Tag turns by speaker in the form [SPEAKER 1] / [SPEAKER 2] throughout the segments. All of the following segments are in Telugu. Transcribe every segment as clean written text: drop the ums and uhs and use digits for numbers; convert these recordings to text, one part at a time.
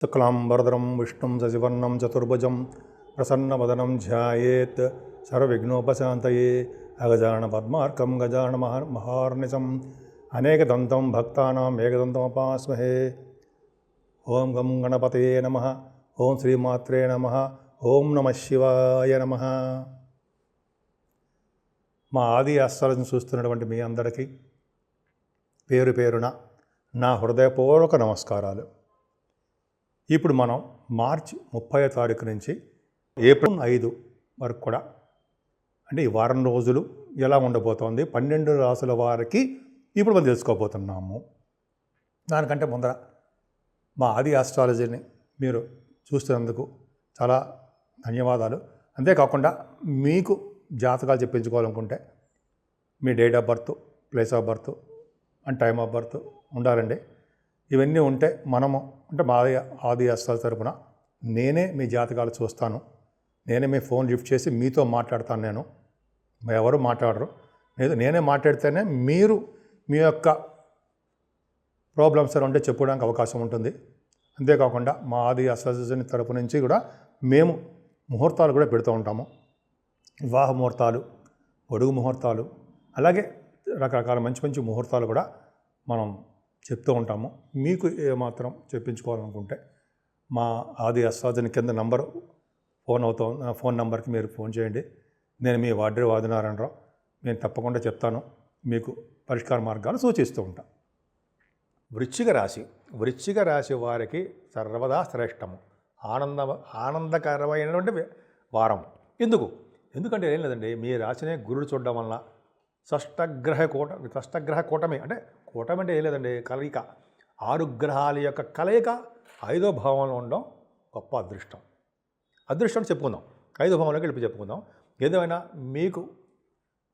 [SPEAKER 1] శుక్లాంబరధరం విష్ణుం శశివర్ణం చతుర్భుజం ప్రసన్నవదనం ధ్యాయేత్ సర్వవిఘ్నోపశాంతయే అగజానన పద్మార్కం గజానన మహార్నిశం అనేకదంతం భక్తానాం ఏకదంతముపాస్మహే. ఓం గం గణపతయే నమః. ఓం శ్రీమాత్రే నమః. ఓం నమః శివాయ నమః. మా ఆది ఆస్ట్రాలజీని చూస్తున్నటువంటి మీ అందరికీ పేరు పేరున నా హృదయపూర్వక నమస్కారాలు. ఇప్పుడు మనం మార్చి 30వ తారీఖు నుంచి ఏప్రిల్ 5 వరకు కూడా అంటే ఈ వారం రోజులు ఎలా ఉండబోతోంది 12 రాసుల వారికి ఇప్పుడు మనం తెలుసుకోబోతున్నాము. దానికంటే ముందర మా ఆది ఆస్ట్రాలజీని మీరు చూస్తున్నందుకు చాలా ధన్యవాదాలు. అంతేకాకుండా మీకు జాతకాలు చెప్పించుకోవాలనుకుంటే మీ date of birth, place of birth and time of birth ఉండాలండి. ఇవన్నీ ఉంటే మనము అంటే మా ఆది ఆస్ట్రాలజీ తరపున నేనే మీ జాతకాలు చూస్తాను. నేనే మీ ఫోన్ లిఫ్ట్ చేసి మీతో మాట్లాడతాను. నేను ఎవరు మాట్లాడరు. నేనే మాట్లాడితేనే మీరు మీ యొక్క ప్రాబ్లమ్స్ ఉంటే చెప్పుకోవడానికి అవకాశం ఉంటుంది. అంతేకాకుండా మా ఆది ఆస్ట్రాలజీ తరపు నుంచి కూడా మేము ముహూర్తాలు కూడా పెడుతూ ఉంటాము. వివాహ ముహూర్తాలు, పొడుగు ముహూర్తాలు, అలాగే రకరకాల మంచి మంచి ముహూర్తాలు కూడా మనం చెప్తూ ఉంటాము. మీకు ఏమాత్రం చెప్పించుకోవాలనుకుంటే మా ఆది ఆస్ట్రాలజీ కింద నంబర్ ఫోన్ నెంబర్కి మీరు ఫోన్ చేయండి. నేను మీ వాడ్రే ఆదినారాయణరావు. నేను తప్పకుండా చెప్తాను, మీకు పరిష్కార మార్గాలు సూచిస్తూ ఉంటాను. వృశ్చిక రాశి వారికి సర్వదా శ్రేష్టము, ఆనందకరమైనటువంటి వారం. ఎందుకంటే ఏం లేదండి, మీ రాశినే గురుడు చూడడం వలన షష్టగ్రహ కూటమి అంటే కూటమి అంటే ఏం లేదండి, కలయిక. 6 గ్రహాల యొక్క కలయిక 5వ భావంలో ఉండడం గొప్ప అదృష్టం చెప్పుకుందాం. 5వ భావంలోకి వెళ్ళి చెప్పుకుందాం. ఏదేమైనా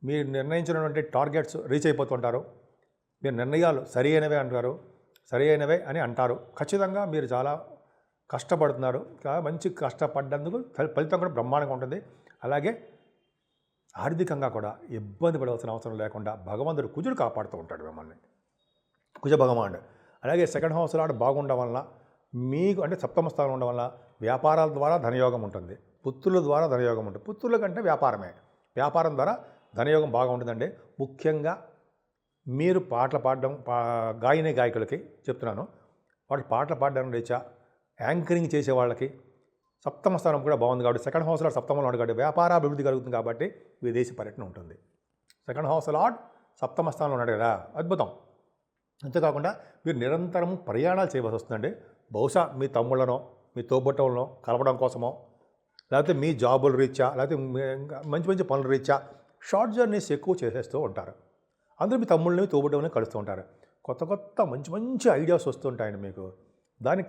[SPEAKER 1] మీరు నిర్ణయించినటువంటి టార్గెట్స్ రీచ్ అయిపోతుంటారు. మీరు నిర్ణయాలు సరి అయినవే అని అంటారు. ఖచ్చితంగా మీరు చాలా కష్టపడుతున్నారు. చాలా మంచి కష్టపడ్డందుకు ఫలితం కూడా బ్రహ్మాండంగా ఉంటుంది. అలాగే ఆర్థికంగా కూడా ఇబ్బంది పడవలసిన అవసరం లేకుండా భగవంతుడు కుజుడు కాపాడుతూ ఉంటాడు మిమ్మల్ని, కుజ భగవానుడు. అలాగే సెకండ్ హౌస్ లాడ్ బాగుండడం వల్ల మీకు అంటే సప్తమ స్థానం ఉండడం వల్ల వ్యాపారాల ద్వారా ధనయోగం ఉంటుంది, పుత్రుల ద్వారా ధనయోగం ఉంటుంది. పుత్రుల కంటే వ్యాపారం ద్వారా ధనయోగం బాగా ఉంటుందండి. ముఖ్యంగా మీరు పాటలు పాడడం గాయకులకి చెప్తున్నాను. వాళ్ళు పాటలు పాడడం రీత్యా యాంకరింగ్ చేసే వాళ్ళకి సప్తమ స్థానం కూడా బాగుంది కాబట్టి సెకండ్ హౌస్ లాడ్ సప్తమంలో ఉంది కాబట్టి వ్యాపారాభివృద్ధి కలుగుతుంది. కాబట్టి విదేశీ పర్యటన ఉంటుంది. సెకండ్ హౌస్ లాడ్ సప్తమ స్థానంలో ఉన్నాడు కదా, అద్భుతం. అంతేకాకుండా మీరు నిరంతరం ప్రయాణాలు చేయవలసి వస్తుందండి. బహుశా మీ తమ్ముళ్ళనో మీ తోబుట్టవులను కలపడం కోసమో, లేకపోతే మీ జాబుల రీత్యా, లేకపోతే మంచి మంచి పనుల రీత్యా షార్ట్ జర్నీస్ ఎక్కువ చేసేస్తూ ఉంటారు. అందరూ మీ తమ్ముళ్ళని తోబుట్టవులని కలుస్తూ ఉంటారు. కొత్త మంచి ఐడియాస్ వస్తుంటాయండి మీకు. దాని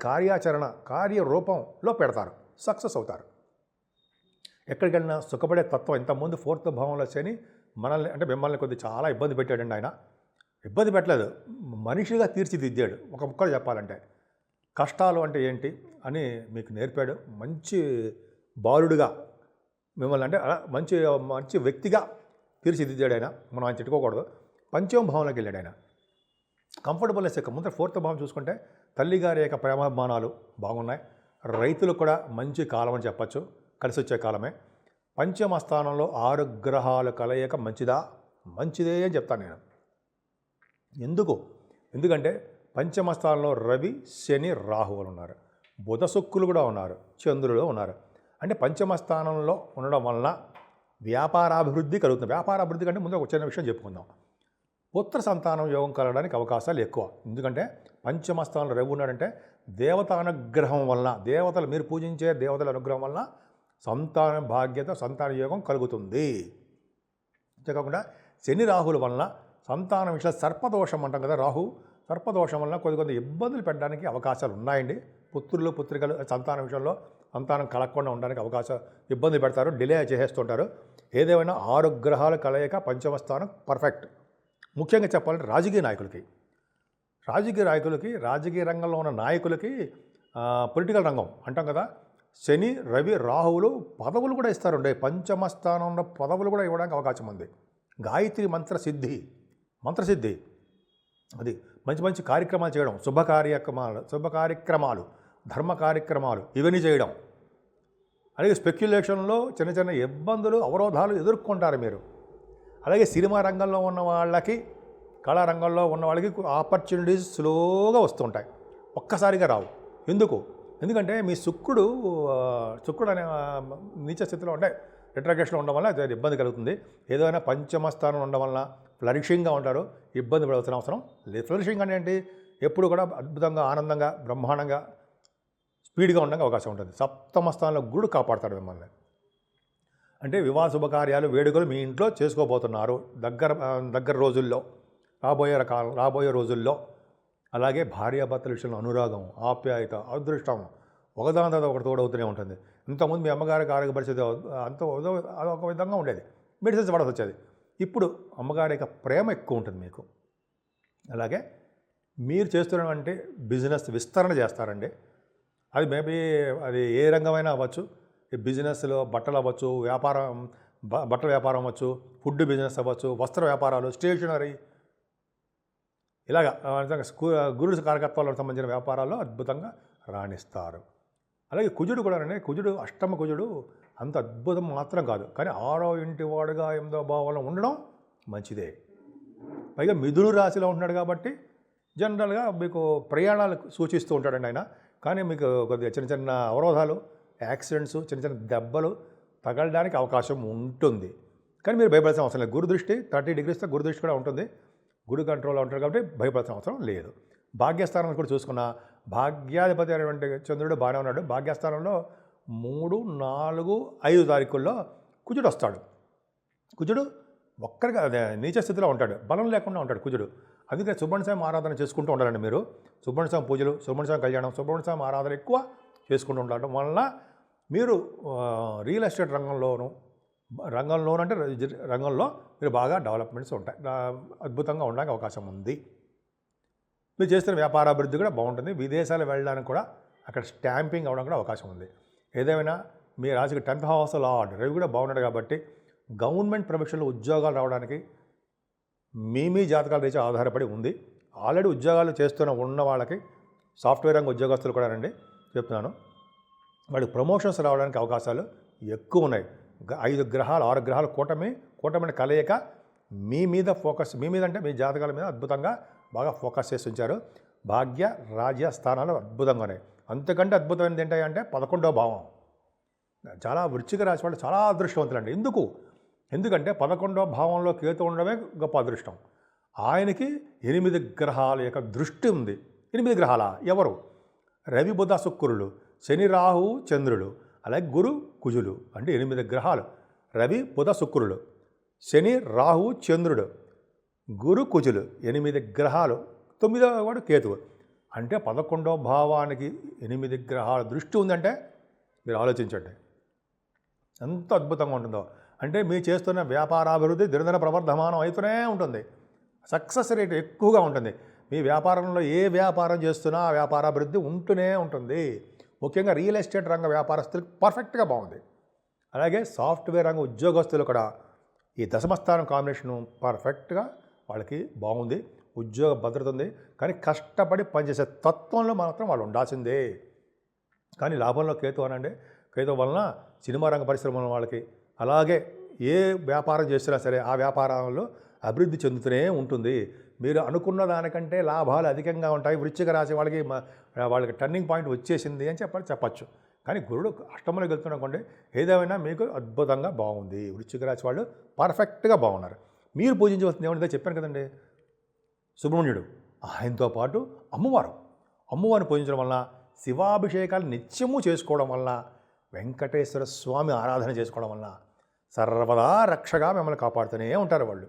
[SPEAKER 1] కార్యరూపంలో పెడతారు, సక్సెస్ అవుతారు. ఎక్కడికి వెళ్ళినా సుఖపడే తత్వం. ఇంతకుముందు 4వ భావంలో శని మిమ్మల్ని కొద్దిగా చాలా ఇబ్బంది పెట్టాడండి. ఆయన ఇబ్బంది పెట్టలేదు, మనిషిగా తీర్చిదిద్దాడు. ఒక ముక్కలు చెప్పాలంటే కష్టాలు అంటే ఏంటి అని మీకు నేర్పాడు. మంచి బాలుడుగా మిమ్మల్ని అంటే మంచి వ్యక్తిగా తీర్చిదిద్దాడు ఆయన. మనం ఆయన తిట్టుకోకూడదు. 5వ భావంలోకి వెళ్ళాడు ఆయన. కంఫర్టబుల్నెస్ యొక్క ముందర 4వ భావం చూసుకుంటే తల్లిగారి యొక్క ప్రేమాభిమానాలు బాగున్నాయి. రైతులకు కూడా మంచి కాలం అని చెప్పచ్చు, కలిసి వచ్చే కాలమే. 5వ స్థానంలో 6 గ్రహాల కలయిక మంచిదే అని చెప్తాను నేను. ఎందుకంటే 5వ స్థానంలో రవి, శని, రాహువులు ఉన్నారు. బుధ, శుక్రులు కూడా ఉన్నారు, చంద్రులు ఉన్నారు. అంటే 5వ స్థానంలో ఉండడం వలన వ్యాపారాభివృద్ధి కలుగుతుంది. వ్యాపారాభివృద్ధి కంటే ముందు ఒక చిన్న విషయం చెప్పుకుందాం. పుత్ర సంతానం యోగం కలగడానికి అవకాశాలు ఎక్కువ. ఎందుకంటే 5వ స్థానంలో రవి ఉన్నాడంటే దేవతానుగ్రహం వలన, మీరు పూజించే దేవతల అనుగ్రహం వలన సంతాన భాగ్యత, సంతాన యోగం కలుగుతుంది. అంతేకాకుండా శని రాహుల వలన సంతానం విషయాలు సర్పదోషం అంటాం కదా, సర్పదోషం వలన కొద్ది ఇబ్బందులు పెట్టడానికి అవకాశాలు ఉన్నాయండి. పుత్రికలు సంతానం విషయంలో సంతానం కలగకుండా ఉండడానికి ఇబ్బంది పెడతారు, డిలే చేసేస్తుంటారు. ఏదేమైనా 6 గ్రహాల కలయిక 5వ స్థానం పర్ఫెక్ట్. ముఖ్యంగా చెప్పాలంటే రాజకీయ నాయకులకి రాజకీయ రంగంలో ఉన్న నాయకులకి, పొలిటికల్ రంగం అంటాం కదా, శని, రవి, రాహువులు పదవులు కూడా ఇస్తారండి. 5వ స్థానంలో పదవులు కూడా ఇవ్వడానికి అవకాశం ఉంది. గాయత్రి మంత్రసిద్ధి అది మంచి మంచి కార్యక్రమాలు చేయడం, శుభ కార్యక్రమాలు ధర్మ కార్యక్రమాలు ఇవన్నీ చేయడం. అలాగే స్పెక్యులేషన్లో చిన్న చిన్న ఇబ్బందులు, అవరోధాలు ఎదుర్కొంటారు మీరు. అలాగే సినిమా రంగంలో ఉన్న వాళ్ళకి, కళారంగంలో ఉన్న వాళ్ళకి ఆపర్చునిటీస్ స్లోగా వస్తుంటాయి, ఒక్కసారిగా రావు. ఎందుకంటే మీ శుక్రుడు అనే నీచ స్థితిలో అంటే రిట్రాగ్రేషన్లో ఉండడం వల్ల ఇబ్బంది కలుగుతుంది. ఏదైనా పంచమ స్థానం ఉండడం వల్ల ఫ్లరిషింగ్గా ఉంటారు, ఇబ్బంది పడాల్సిన అవసరం లేదు. ఫ్లరిషింగ్ అంటే ఏంటి? ఎప్పుడు కూడా అద్భుతంగా, ఆనందంగా, బ్రహ్మాండంగా, స్పీడ్గా ఉండడానికి అవకాశం ఉంటుంది. సప్తమ స్థానంలో గురుడు కాపాడతాడు మిమ్మల్ని. అంటే వివాహ శుభకార్యాలు, వేడుకలు మీ ఇంట్లో చేసుకోబోతున్నారు దగ్గర రోజుల్లో, రాబోయే రోజుల్లో. అలాగే భార్యాభర్తల విషయంలో అనురాగం, ఆప్యాయత, అదృష్టం ఒకదాని తర్వాత ఒకటి తోడవుతూనే ఉంటుంది. ఇంతకుముందు మీ అమ్మగారికి ఆరోగ్య పరిస్థితి అదొక విధంగా ఉండేది, మెడిసిన్స్ పడాల్సి వచ్చేది. ఇప్పుడు అమ్మగారి యొక్క ప్రేమ ఎక్కువ ఉంటుంది మీకు. అలాగే మీరు చేస్తున్నటువంటి బిజినెస్ విస్తరణ చేస్తారండి. అది మేబీ అది ఏ రంగమైనా అవ్వచ్చు. ఈ బిజినెస్లో బట్టలు అవ్వచ్చు, బట్టల వ్యాపారం అవ్వచ్చు, ఫుడ్ బిజినెస్ అవ్వచ్చు, వస్త్ర వ్యాపారాలు, స్టేషనరీ, ఇలాగా గురుడు కారకత్వాలకు సంబంధించిన వ్యాపారాల్లో అద్భుతంగా రాణిస్తారు. అలాగే కుజుడు కూడా అండి, అష్టమ కుజుడు అంత అద్భుతం మాత్రం కాదు, కానీ 6వ ఇంటి వాడుగా 8వ భావంలో ఉండడం మంచిదే. పైగా మిథున రాశిలో ఉంటున్నాడు కాబట్టి జనరల్గా మీకు ప్రయాణాలు సూచిస్తూ ఉంటాడండి ఆయన. కానీ మీకు కొద్దిగా చిన్న చిన్న అవరోధాలు, యాక్సిడెంట్స్, చిన్న చిన్న దెబ్బలు తగలడానికి అవకాశం ఉంటుంది. కానీ మీరు భయపడాల్సిన అవసరం లేదు. గురు దృష్టి 30 degreesతో గురు దృష్టి కూడా ఉంటుంది. గురు కంట్రోల్లో ఉంటాడు కాబట్టి భయపడాల్సిన అవసరం లేదు. భాగ్యస్థానం కూడా చూసుకున్న భాగ్యాధిపతి అనేటువంటి చంద్రుడు బాగానే ఉన్నాడు. భాగ్యస్థానంలో 3, 4, 5 తారీఖుల్లో కుజుడు వస్తాడు. కుజుడు ఒక్కరిగా నీచ స్థితిలో ఉంటాడు, బలం లేకుండా ఉంటాడు కుజుడు. అందుకే సుబ్రహ్మణ్య స్వామి ఆరాధన చేసుకుంటూ ఉండాలండి మీరు. సుబ్రహ్మణ్య స్వామి పూజలు, సుబ్రహ్మణ్య స్వామి కళ్యాణం, సుబ్రహ్మణ్య స్వామి ఆరాధన ఎక్కువ చేసుకుంటూ ఉండడం వలన మీరు రియల్ ఎస్టేట్ రంగంలో మీరు బాగా డెవలప్మెంట్స్ ఉంటాయి, అద్భుతంగా ఉండడానికి అవకాశం ఉంది. మీరు చేస్తున్న వ్యాపారాభివృద్ధి కూడా బాగుంటుంది. విదేశాలు వెళ్ళడానికి కూడా అక్కడ స్టాంపింగ్ అవ్వడం కూడా అవకాశం ఉంది. ఏదేమైనా మీ రాశికి 10th house లార్డ్ రవి కూడా బాగున్నాడు కాబట్టి గవర్నమెంట్ ప్రొఫెషన్లో ఉద్యోగాలు రావడానికి మీ జాతకాల రీత్యా ఆధారపడి ఉంది. ఆల్రెడీ ఉద్యోగాలు ఉన్న వాళ్ళకి, సాఫ్ట్వేర్ రంగ ఉద్యోగస్తులు కూడా రండి చెప్తున్నాను, వాళ్ళకి ప్రమోషన్స్ రావడానికి అవకాశాలు ఎక్కువ ఉన్నాయి. 6 గ్రహాలు కూటమి కలయిక మీ మీద అంటే మీ జాతకాల మీద అద్భుతంగా బాగా ఫోకస్ చేసి ఉంచారు. భాగ్య రాజ్య స్థానాలు అద్భుతంగా ఉన్నాయి. అంతకంటే అద్భుతమైనది ఏంటంటే 11వ భావం. చాలా వృశ్చిక రాశి వాళ్ళు చాలా అదృష్టవంతులండి. ఎందుకంటే 11వ భావంలో కేతు ఉండడమే గొప్ప అదృష్టం. ఆయనకి 8 గ్రహాల యొక్క దృష్టి ఉంది. 8 గ్రహాల ఎవరు? రవి, బుధ, శుక్రులు, శని, రాహు, చంద్రుడు, అలాగే గురు, కుజులు, అంటే 8 గ్రహాలు. రవి, బుధ, శుక్రులు, శని, రాహు, చంద్రుడు, గురు, కుజులు, 8 గ్రహాలు. 9వ వాడు కేతువు. అంటే 11వ భావానికి 8 గ్రహాల దృష్టి ఉందంటే మీరు ఆలోచించండి ఎంత అద్భుతంగా ఉంటుందో. అంటే మీరు చేస్తున్న వ్యాపారాభివృద్ధి దినదిన ప్రవర్ధమానం అవుతూనే ఉంటుంది. సక్సెస్ రేట్ ఎక్కువగా ఉంటుంది. మీ వ్యాపారంలో ఏ వ్యాపారం చేస్తున్నా ఆ వ్యాపారాభివృద్ధి ఉంటూనే ఉంటుంది. ముఖ్యంగా రియల్ ఎస్టేట్ రంగ వ్యాపారస్తులకు పర్ఫెక్ట్గా బాగుంది. అలాగే సాఫ్ట్వేర్ రంగ ఉద్యోగస్తులు కూడా ఈ దశమస్థానం కాంబినేషను పర్ఫెక్ట్గా వాళ్ళకి బాగుంది. ఉద్యోగ భద్రత ఉంది. కానీ కష్టపడి పనిచేసే తత్వంలో మాత్రం వాళ్ళు ఉండాల్సిందే. కానీ లాభంలో కేతు వలన సినిమా రంగ పరిశ్రమల వాళ్ళకి, అలాగే ఏ వ్యాపారం చేసినా సరే ఆ వ్యాపారంలో అభివృద్ధి చెందుతూనే ఉంటుంది. మీరు అనుకున్న దానికంటే లాభాలు అధికంగా ఉంటాయి. వృశ్చిక రాశి వాళ్ళకి టర్నింగ్ పాయింట్ వచ్చేసింది అని చెప్పచ్చు. కానీ గురుడు అష్టమంలోకి వెళ్తున్నకంటే ఏదేమైనా మీకు అద్భుతంగా బాగుంది. వృశ్చిక రాశి వాళ్ళు పర్ఫెక్ట్గా బాగున్నారు. మీరు పూజించవలసింది ఏమంటే చెప్పాను కదండి, సుబ్రహ్మణ్యుడు. ఆయనతో పాటు అమ్మవారిని పూజించడం వలన, శివాభిషేకాలు నిత్యము చేసుకోవడం వలన, వెంకటేశ్వర స్వామి ఆరాధన చేసుకోవడం వలన సర్వదా రక్షగా మిమ్మల్ని కాపాడుతూనే ఉంటారు వాళ్ళు.